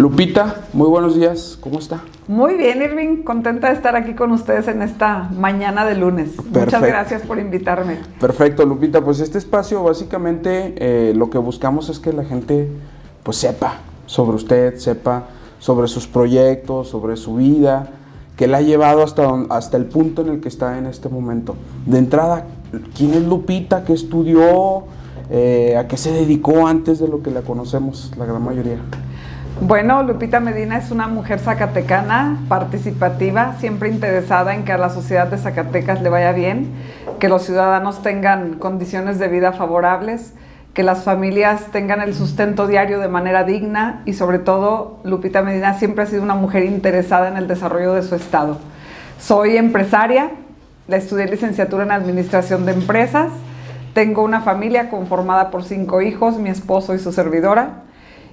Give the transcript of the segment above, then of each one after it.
Lupita, muy buenos días, ¿cómo está? Muy bien, Irving, contenta de estar aquí con ustedes en esta mañana de lunes. Perfecto. Muchas gracias por invitarme. Perfecto, Lupita, pues este espacio básicamente lo que buscamos es que la gente pues sepa sobre usted, sepa sobre sus proyectos, sobre su vida, que la ha llevado hasta el punto en el que está en este momento. De entrada, ¿quién es Lupita? ¿Qué estudió? ¿A qué se dedicó antes de lo que la conocemos, la gran mayoría? Bueno, Lupita Medina es una mujer zacatecana, participativa, siempre interesada en que a la sociedad de Zacatecas le vaya bien, que los ciudadanos tengan condiciones de vida favorables, que las familias tengan el sustento diario de manera digna y sobre todo, Lupita Medina siempre ha sido una mujer interesada en el desarrollo de su estado. Soy empresaria, estudié licenciatura en Administración de Empresas, tengo una familia conformada por 5 hijos, mi esposo y su servidora.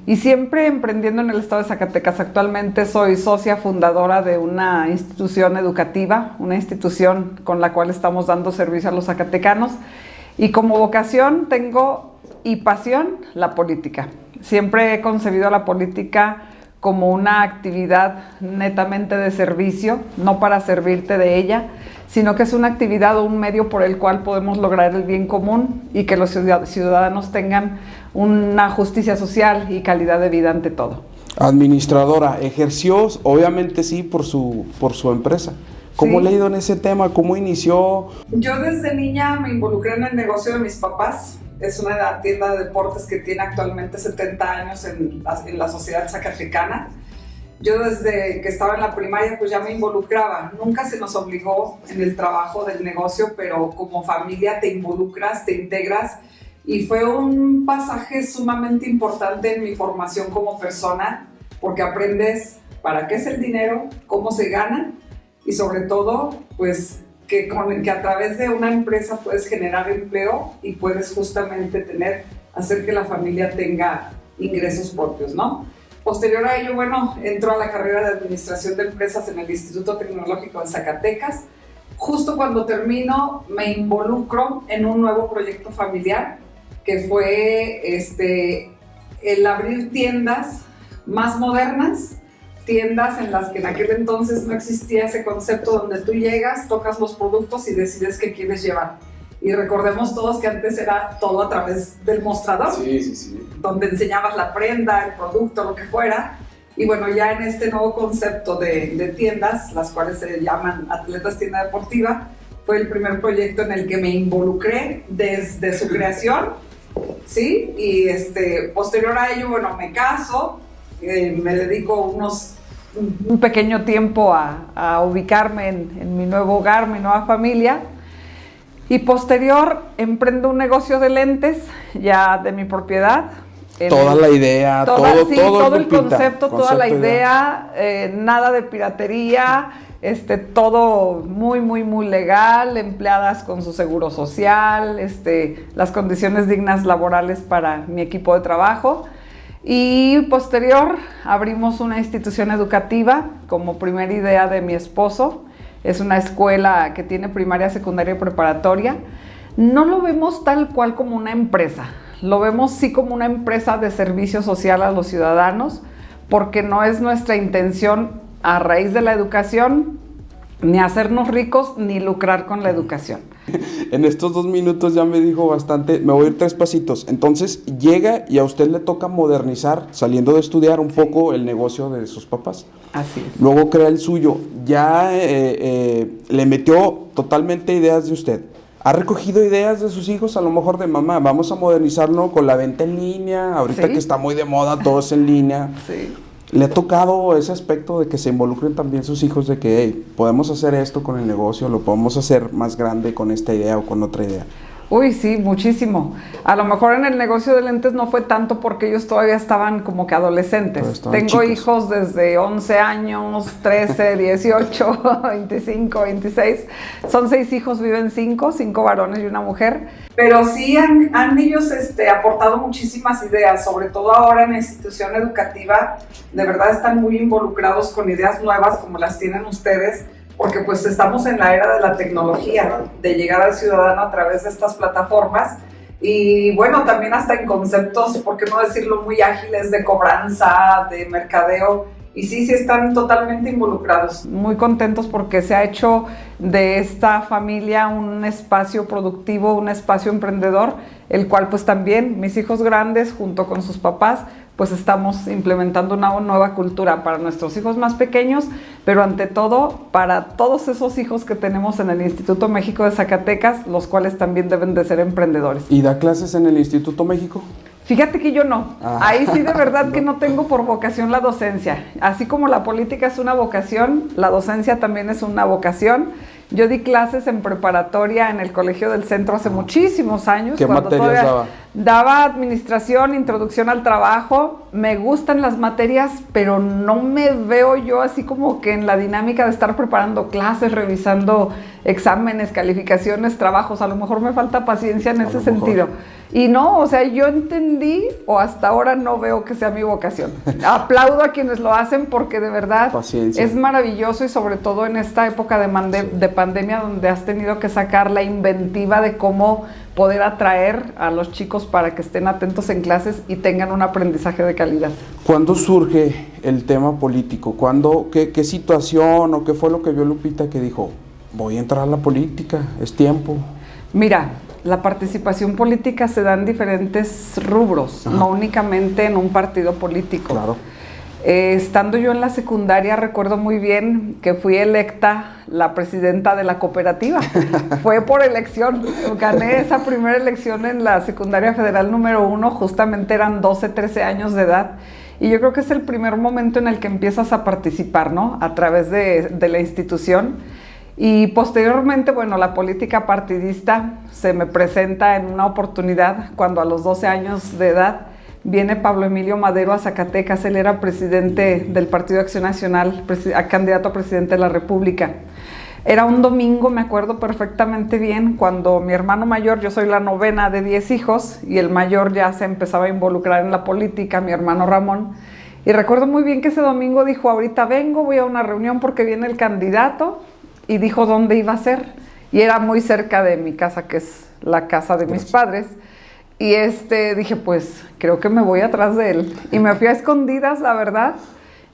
Y siempre emprendiendo en el estado de Zacatecas. Actualmente soy socia fundadora de una institución educativa, una institución con la cual estamos dando servicio a los zacatecanos. Y como vocación tengo y pasión la política. Siempre he concebido la política como una actividad netamente de servicio, no para servirte de ella, sino que es una actividad o un medio por el cual podemos lograr el bien común y que los ciudadanos tengan una justicia social y calidad de vida ante todo. Administradora, ejerció, obviamente sí, por su empresa. ¿Cómo le ha ido en ese tema? ¿Cómo inició? Yo desde niña me involucré en el negocio de mis papás. Es una tienda de deportes que tiene actualmente 70 años en la sociedad zacatecana. Yo desde que estaba en la primaria pues ya me involucraba. Nunca se nos obligó en el trabajo del negocio, pero como familia te involucras, te integras. Y fue un pasaje sumamente importante en mi formación como persona, porque aprendes para qué es el dinero, cómo se gana y sobre todo pues que a través de una empresa puedes generar empleo y puedes justamente hacer que la familia tenga ingresos propios, ¿no? Posterior a ello, bueno, entro a la carrera de Administración de Empresas en el Instituto Tecnológico de Zacatecas. Justo cuando termino, me involucro en un nuevo proyecto familiar, que fue el abrir tiendas más modernas, tiendas en las que en aquel entonces no existía ese concepto donde tú llegas, tocas los productos y decides qué quieres llevar. Y recordemos todos que antes era todo a través del mostrador, sí. Donde enseñabas la prenda, el producto, lo que fuera. Y bueno, ya en este nuevo concepto de tiendas, las cuales se llaman Atletas Tienda Deportiva, fue el primer proyecto en el que me involucré desde su creación, ¿sí? Y posterior a ello, bueno, me caso, me dedico un pequeño tiempo a ubicarme en mi nuevo hogar, mi nueva familia. Y posterior emprendo un negocio de lentes ya de mi propiedad. Toda la idea, todo el concepto, toda la idea, nada de piratería, todo muy, muy, muy legal, empleadas con su seguro social, las condiciones dignas laborales para mi equipo de trabajo. Y posterior abrimos una institución educativa como primera idea de mi esposo. Es una escuela que tiene primaria, secundaria y preparatoria. No lo vemos tal cual como una empresa, lo vemos sí como una empresa de servicio social a los ciudadanos, porque no es nuestra intención a raíz de la educación ni hacernos ricos ni lucrar con la educación. En estos 2 minutos ya me dijo bastante, me voy a ir 3 pasitos. Entonces llega y a usted le toca modernizar, saliendo de estudiar un poco el negocio de sus papás. Así es. Luego crea el suyo. Ya le metió totalmente ideas de usted. ¿Ha recogido ideas de sus hijos? A lo mejor de mamá, vamos a modernizarlo con la venta en línea, ahorita que está muy de moda, todo es en línea. Sí. ¿Le ha tocado ese aspecto de que se involucren también sus hijos de que hey, podemos hacer esto con el negocio, lo podemos hacer más grande con esta idea o con otra idea? Uy, sí, muchísimo. A lo mejor en el negocio de lentes no fue tanto porque ellos todavía estaban como que adolescentes. Tengo chicos. Hijos desde 11 años, 13, 18, 25, 26. Son 6 hijos, viven 5 varones y una mujer. Pero sí han ellos aportado muchísimas ideas, sobre todo ahora en la institución educativa. De verdad están muy involucrados con ideas nuevas como las tienen ustedes, porque pues estamos en la era de la tecnología, de llegar al ciudadano a través de estas plataformas Y bueno, también hasta en conceptos, por qué no decirlo, muy ágiles de cobranza, de mercadeo. Y sí están totalmente involucrados. Muy contentos porque se ha hecho de esta familia un espacio productivo, un espacio emprendedor, el cual pues también mis hijos grandes junto con sus papás pues estamos implementando una nueva cultura para nuestros hijos más pequeños, pero ante todo para todos esos hijos que tenemos en el Instituto México de Zacatecas, los cuales también deben de ser emprendedores. ¿Y da clases en el Instituto México? Fíjate que yo no. Ahí sí de verdad que no tengo por vocación la docencia. Así como la política es una vocación, la docencia también es una vocación. Yo di clases en preparatoria en el Colegio del Centro hace muchísimos años. ¿Qué materias daba? Daba administración, introducción al trabajo. Me gustan las materias, pero no me veo yo así como que en la dinámica de estar preparando clases, revisando exámenes, calificaciones, trabajos. A lo mejor me falta paciencia en ese sentido. Y no, o sea, yo entendí o hasta ahora no veo que sea mi vocación. Aplaudo a quienes lo hacen porque de verdad es maravilloso y sobre todo en esta época de pandemia donde has tenido que sacar la inventiva de cómo poder atraer a los chicos para que estén atentos en clases y tengan un aprendizaje de calidad. ¿Cuándo surge el tema político? ¿Qué situación o qué fue lo que vio Lupita que dijo, voy a entrar a la política, es tiempo? Mira, la participación política se da en diferentes rubros, no únicamente en un partido político. Claro. Estando yo en la secundaria, recuerdo muy bien que fui electa la presidenta de la cooperativa. Fue por elección. Gané esa primera elección en la secundaria federal número 1, justamente eran 12, 13 años de edad. Y yo creo que es el primer momento en el que empiezas a participar, ¿no? A través de la institución. Y posteriormente, bueno, la política partidista se me presenta en una oportunidad cuando a los 12 años de edad viene Pablo Emilio Madero a Zacatecas. Él era presidente del Partido Acción Nacional, candidato a presidente de la República. Era un domingo, me acuerdo perfectamente bien, cuando mi hermano mayor, yo soy la novena de 10 hijos, y el mayor ya se empezaba a involucrar en la política, mi hermano Ramón. Y recuerdo muy bien que ese domingo dijo, ahorita vengo, voy a una reunión porque viene el candidato, y dijo dónde iba a ser. Y era muy cerca de mi casa, que es la casa de mis padres. Y dije, pues creo que me voy atrás de él. Y me fui a escondidas, la verdad.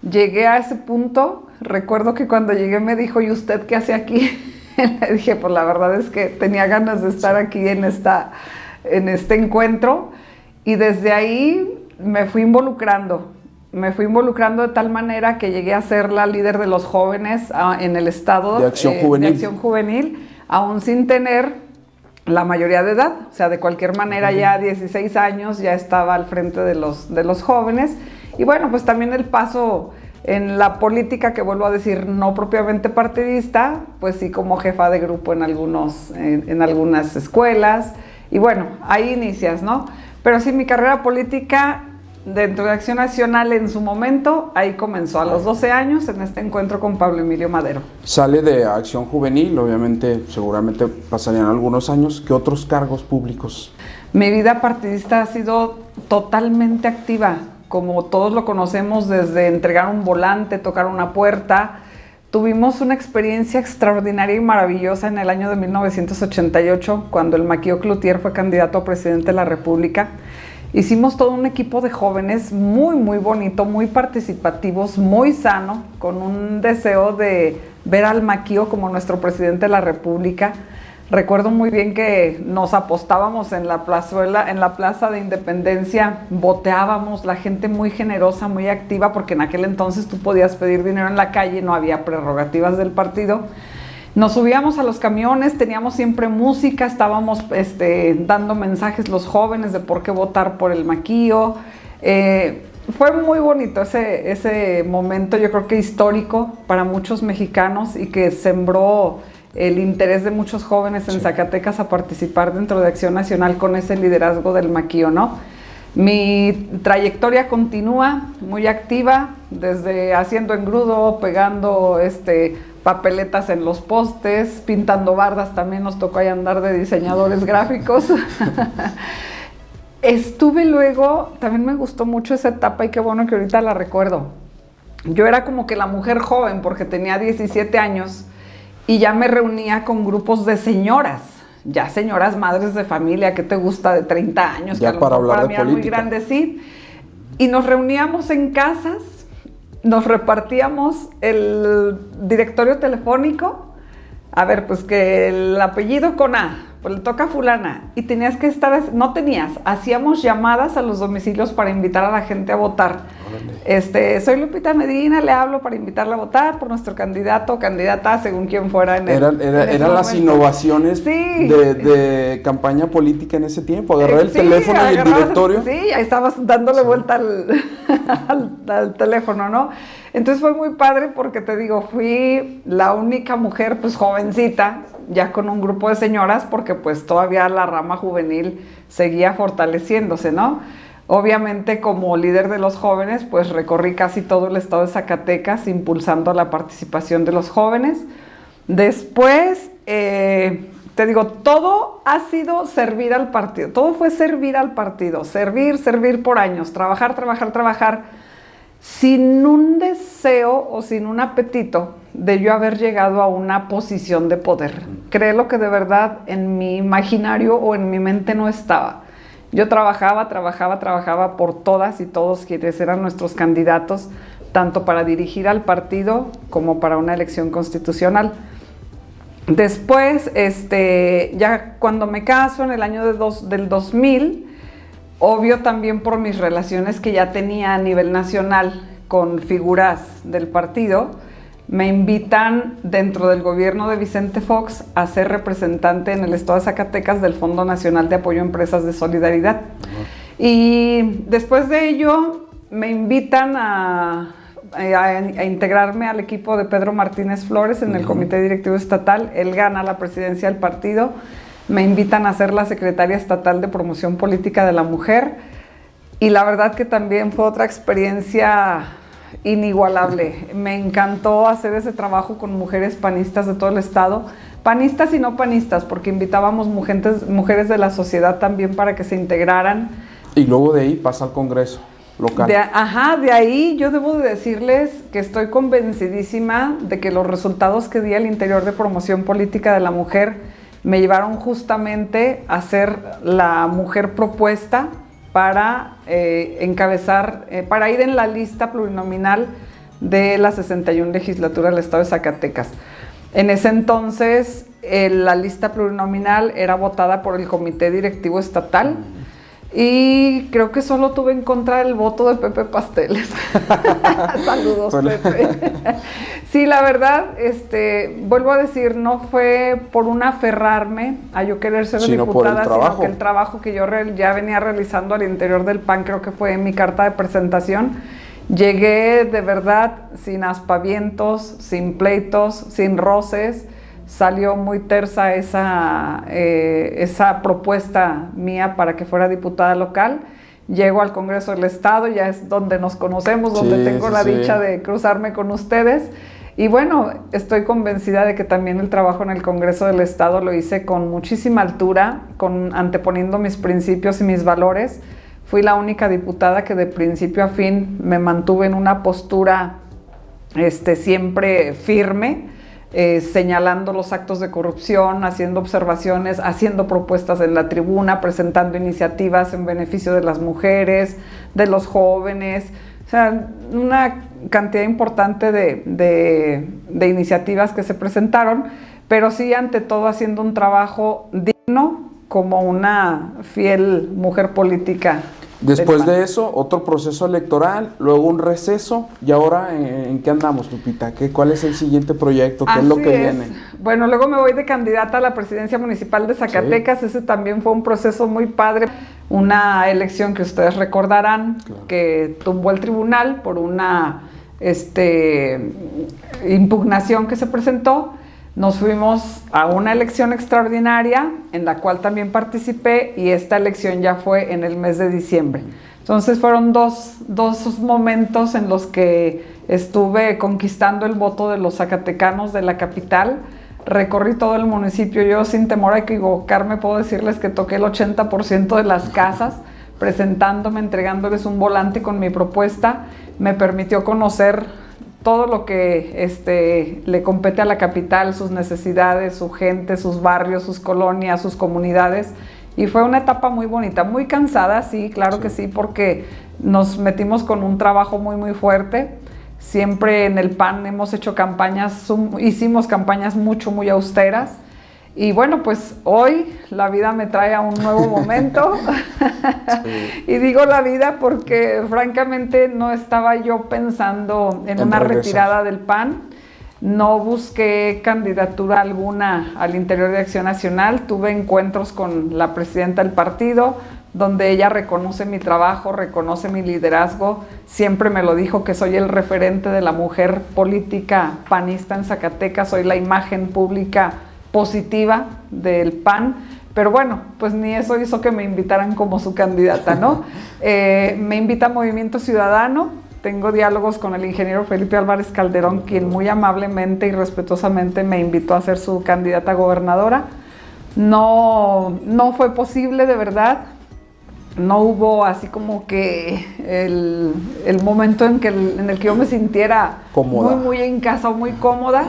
Llegué a ese punto. Recuerdo que cuando llegué me dijo, ¿y usted qué hace aquí? Le dije, pues la verdad es que tenía ganas de estar aquí en este encuentro. Y desde ahí me fui involucrando. Me fui involucrando de tal manera que llegué a ser la líder de los jóvenes en el estado de Acción Juvenil, aún sin tener la mayoría de edad. O sea, de cualquier manera ya a 16 años ya estaba al frente de los jóvenes. Y bueno, pues también el paso en la política, que vuelvo a decir, no propiamente partidista, pues sí como jefa de grupo en algunas escuelas. Y bueno, ahí inicias, ¿no? Pero sí, mi carrera política dentro de Acción Nacional en su momento, ahí comenzó a los 12 años en este encuentro con Pablo Emilio Madero. Sale de Acción Juvenil, obviamente, seguramente pasarían algunos años. ¿Qué otros cargos públicos? Mi vida partidista ha sido totalmente activa, como todos lo conocemos, desde entregar un volante, tocar una puerta. Tuvimos una experiencia extraordinaria y maravillosa en el año de 1988, cuando el Maquío Cloutier fue candidato a presidente de la República. Hicimos todo un equipo de jóvenes muy, muy bonito, muy participativos, muy sano, con un deseo de ver al Maquío como nuestro presidente de la República. Recuerdo muy bien que nos apostábamos en la plazuela, en la Plaza de Independencia, boteábamos, la gente muy generosa, muy activa, porque en aquel entonces tú podías pedir dinero en la calle, no había prerrogativas del partido. Nos subíamos a los camiones, teníamos siempre música, estábamos dando mensajes los jóvenes de por qué votar por el Maquío. Fue muy bonito ese momento, yo creo que histórico para muchos mexicanos, y que sembró el interés de muchos jóvenes en Zacatecas a participar dentro de Acción Nacional con ese liderazgo del Maquío, ¿no? Mi trayectoria continúa muy activa, desde haciendo engrudo, pegando papeletas en los postes, pintando bardas, también nos tocó ahí andar de diseñadores gráficos. Estuve luego, también me gustó mucho esa etapa y qué bueno que ahorita la recuerdo. Yo era como que la mujer joven porque tenía 17 años y ya me reunía con grupos de señoras. ya señoras madres de familia, ¿qué te gusta? De 30 años, ya que a lo para mejor hablar para de mí política. eran muy grandes, sí. Y nos reuníamos en casas, nos repartíamos el directorio telefónico. A ver, pues que el apellido con A, pues le toca a fulana. Y tenías que estar, no tenías, hacíamos llamadas a los domicilios para invitar a la gente a votar. Soy Lupita Medina, le hablo para invitarla a votar por nuestro candidato o candidata, según quien fuera en Eran las innovaciones sí. de campaña política en ese tiempo. Agarrar el Sí, teléfono y el directorio. Sí, ahí estabas dándole vuelta al teléfono, ¿no? Entonces fue muy padre porque te digo, fui la única mujer pues jovencita, ya con un grupo de señoras, porque pues todavía la rama juvenil seguía fortaleciéndose, ¿no? Obviamente como líder de los jóvenes pues recorrí casi todo el estado de Zacatecas impulsando la participación de los jóvenes. Después, te digo, todo ha sido servir al partido, todo fue servir al partido, servir por años, trabajar, sin un deseo o sin un apetito de yo haber llegado a una posición de poder. Créelo que de verdad en mi imaginario o en mi mente no estaba. Yo trabajaba por todas y todos quienes eran nuestros candidatos, tanto para dirigir al partido como para una elección constitucional. Después, ya cuando me caso en el año del 2000, obvio también por mis relaciones que ya tenía a nivel nacional con figuras del partido, me invitan dentro del gobierno de Vicente Fox a ser representante en el estado de Zacatecas del Fondo Nacional de Apoyo a Empresas de Solidaridad. Y después de ello me invitan a integrarme al equipo de Pedro Martínez Flores en el Comité Directivo Estatal. Él gana la presidencia del partido. Me invitan a ser la secretaria estatal de Promoción Política de la Mujer y la verdad que también fue otra experiencia inigualable. Me encantó hacer ese trabajo con mujeres panistas de todo el estado, panistas y no panistas, porque invitábamos mujeres de la sociedad también para que se integraran. Y luego de ahí pasa al Congreso local. De ahí yo debo de decirles que estoy convencidísima de que los resultados que di al interior de Promoción Política de la Mujer me llevaron justamente a ser la mujer propuesta para encabezar, para ir en la lista plurinominal de la 61 legislatura del estado de Zacatecas. En ese entonces, la lista plurinominal era votada por el Comité Directivo Estatal y creo que solo tuve en contra el voto de Pepe Pasteles. Saludos, Pepe. Sí, la verdad, vuelvo a decir, no fue por un aferrarme a yo querer ser diputada, sino que el trabajo que yo ya venía realizando al interior del PAN, creo que fue mi carta de presentación. Llegué de verdad sin aspavientos, sin pleitos, sin roces. Salió muy tersa esa propuesta mía para que fuera diputada local. Llego al Congreso del Estado, ya es donde nos conocemos, donde tengo la dicha de cruzarme con ustedes. Y bueno, estoy convencida de que también el trabajo en el Congreso del Estado lo hice con muchísima altura, anteponiendo mis principios y mis valores. Fui la única diputada que de principio a fin me mantuve en una postura siempre firme, señalando los actos de corrupción, haciendo observaciones, haciendo propuestas en la tribuna, presentando iniciativas en beneficio de las mujeres, de los jóvenes, o sea, una cantidad importante de iniciativas que se presentaron, pero sí ante todo haciendo un trabajo digno como una fiel mujer política. Después de eso, otro proceso electoral, luego un receso, y ahora ¿en qué andamos, Lupita? ¿Cuál es el siguiente proyecto? ¿Qué es lo que viene? Bueno, luego me voy de candidata a la presidencia municipal de Zacatecas. Sí. Ese también fue un proceso muy padre, una elección que ustedes recordarán, claro, que tumbó el tribunal por una impugnación que se presentó. Nos fuimos a una elección extraordinaria en la cual también participé y esta elección ya fue en el mes de diciembre. Entonces fueron dos momentos en los que estuve conquistando el voto de los zacatecanos de la capital. Recorrí todo el municipio, yo sin temor a equivocarme puedo decirles que toqué el 80% de las casas, presentándome, entregándoles un volante con mi propuesta. Me permitió conocer todo lo que le compete a la capital, sus necesidades, su gente, sus barrios, sus colonias, sus comunidades. Y fue una etapa muy bonita, muy cansada, sí, claro que sí, porque nos metimos con un trabajo muy, muy fuerte. Siempre en el PAN hemos hecho hicimos campañas muy austeras. Y bueno, pues hoy la vida me trae a un nuevo momento. Sí. Y digo la vida porque francamente no estaba yo pensando en una retirada del PAN. No busqué candidatura alguna al interior de Acción Nacional. Tuve encuentros con la presidenta del partido, donde ella reconoce mi trabajo, reconoce mi liderazgo. Siempre me lo dijo, que soy el referente de la mujer política panista en Zacatecas, soy la imagen pública positiva del PAN, pero bueno, pues ni eso hizo que me invitaran como su candidata, ¿no? Me invita Movimiento Ciudadano, tengo diálogos con el ingeniero Felipe Álvarez Calderón, quien muy amablemente y respetuosamente me invitó a ser su candidata a gobernadora. No fue posible, de verdad. No hubo así como que el momento en el que yo me sintiera cómoda, muy en casa o muy cómoda.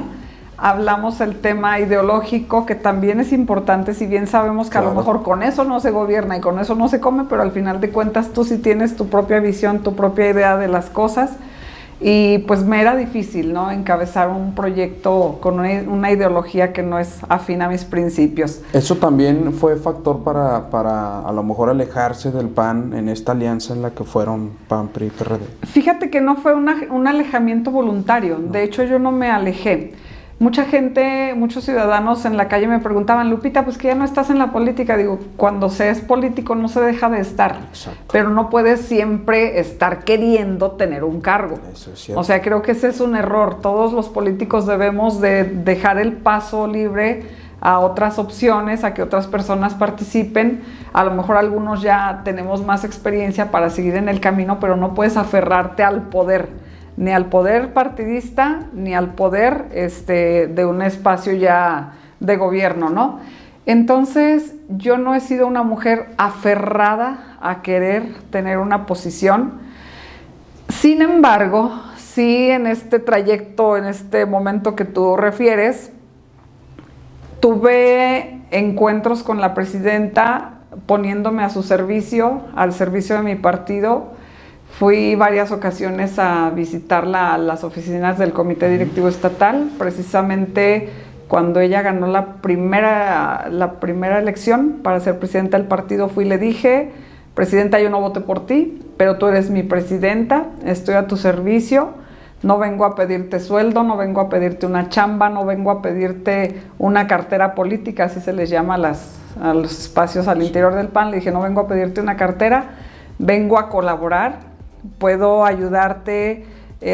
Hablamos el tema ideológico, que también es importante, si bien sabemos que a lo mejor con eso no se gobierna y con eso no se come, pero al final de cuentas tú sí tienes tu propia visión, tu propia idea de las cosas. Y pues me era difícil, ¿no?, encabezar un proyecto con una ideología que no es afín a mis principios. ¿Eso también fue factor para a lo mejor alejarse del PAN en esta alianza en la que fueron PAN, PRI y PRD? Fíjate que no fue un alejamiento voluntario, no. De hecho yo no me alejé. Mucha gente, muchos ciudadanos en la calle me preguntaban, Lupita, pues que ya no estás en la política. Digo, cuando se es político no se deja de estar. Exacto. Pero no puedes siempre estar queriendo tener un cargo. Eso es cierto. O sea, creo que ese es un error. Todos los políticos debemos de dejar el paso libre a otras opciones, a que otras personas participen. A lo mejor algunos ya tenemos más experiencia para seguir en el camino, pero no puedes aferrarte al poder, ni al poder partidista, ni al poder de un espacio ya de gobierno, ¿no? Entonces, yo no he sido una mujer aferrada a querer tener una posición. Sin embargo, sí, en este trayecto, en este momento que tú refieres, tuve encuentros con la presidenta poniéndome a su servicio, al servicio de mi partido. Fui varias ocasiones a visitarla a las oficinas del Comité Directivo Estatal, precisamente cuando ella ganó la primera elección para ser presidenta del partido. Fui y le dije, presidenta, yo no voté por ti, pero tú eres mi presidenta, estoy a tu servicio, no vengo a pedirte sueldo, no vengo a pedirte una chamba, no vengo a pedirte una cartera política, así se les llama a los espacios al interior del PAN. Le dije, no vengo a pedirte una cartera, vengo a colaborar. Puedo ayudarte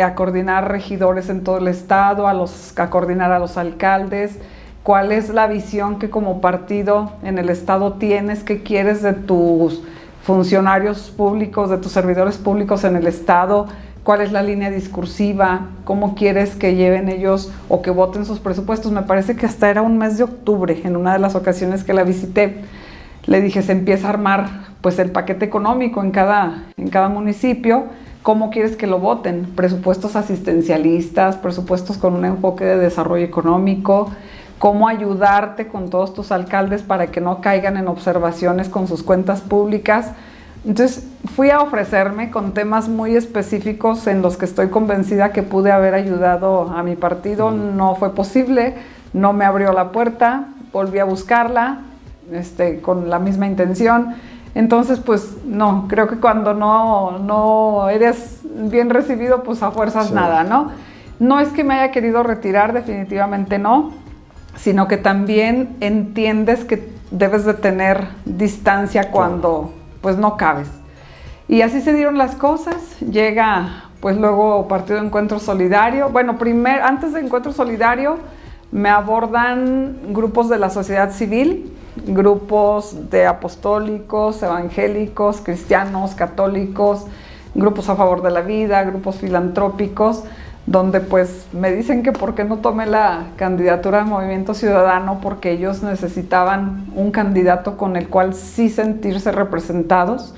a coordinar regidores en todo el estado, a coordinar a los alcaldes. ¿Cuál es la visión que como partido en el estado tienes? ¿Qué quieres de tus funcionarios públicos, de tus servidores públicos en el estado? ¿Cuál es la línea discursiva? ¿Cómo quieres que lleven ellos o que voten sus presupuestos? Me parece que hasta era un mes de octubre, en una de las ocasiones que la visité. Le dije, se empieza a armar pues el paquete económico en cada municipio. ¿Cómo quieres que lo voten? Presupuestos asistencialistas, presupuestos con un enfoque de desarrollo económico. ¿Cómo ayudarte con todos tus alcaldes para que no caigan en observaciones con sus cuentas públicas? Entonces fui a ofrecerme con temas muy específicos en los que estoy convencida que pude haber ayudado a mi partido. No fue posible, no me abrió la puerta, volví a buscarla. Con la misma intención. Entonces, pues no, creo que cuando no eres bien recibido, pues a fuerzas sí. Nada, ¿no? No es que me haya querido retirar, definitivamente no, sino que también entiendes que debes de tener distancia cuando pues no cabes. Y así se dieron las cosas. Llega pues luego Partido Encuentro Solidario. Bueno, antes de Encuentro Solidario me abordan grupos de la sociedad civil, grupos de apostólicos, evangélicos, cristianos, católicos, grupos a favor de la vida, grupos filantrópicos, donde pues me dicen que por qué no tomé la candidatura de Movimiento Ciudadano, porque ellos necesitaban un candidato con el cual sí sentirse representados.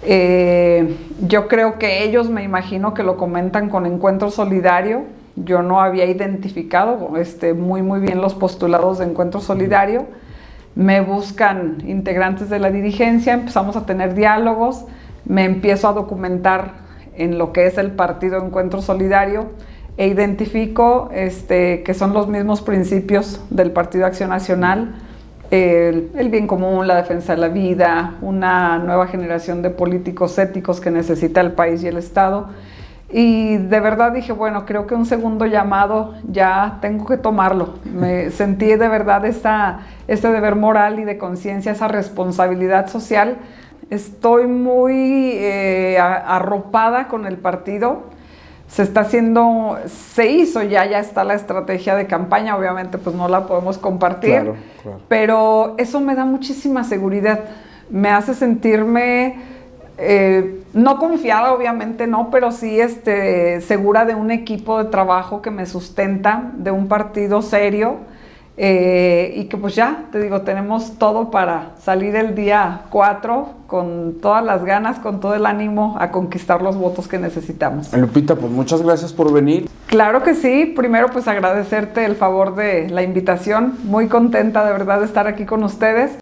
Yo creo que ellos, me imagino que lo comentan con Encuentro Solidario. Yo no había identificado muy bien los postulados de Encuentro Solidario. Me buscan integrantes de la dirigencia, empezamos a tener diálogos, me empiezo a documentar en lo que es el partido Encuentro Solidario e identifico que son los mismos principios del Partido Acción Nacional, el bien común, la defensa de la vida, una nueva generación de políticos éticos que necesita el país y el Estado. Y de verdad dije, bueno, creo que un segundo llamado ya tengo que tomarlo. Me sentí de verdad este deber moral y de conciencia, esa responsabilidad social. Estoy muy arropada con el partido. Se hizo ya está la estrategia de campaña, obviamente pues no la podemos compartir, Claro. Pero eso me da muchísima seguridad, me hace sentirme no confiada, obviamente no, pero sí segura de un equipo de trabajo que me sustenta, de un partido serio, y que pues ya, te digo, tenemos todo para salir el día 4 con todas las ganas, con todo el ánimo a conquistar los votos que necesitamos. Lupita, pues muchas gracias por venir. Claro que sí, primero pues agradecerte el favor de la invitación, muy contenta de verdad de estar aquí con ustedes.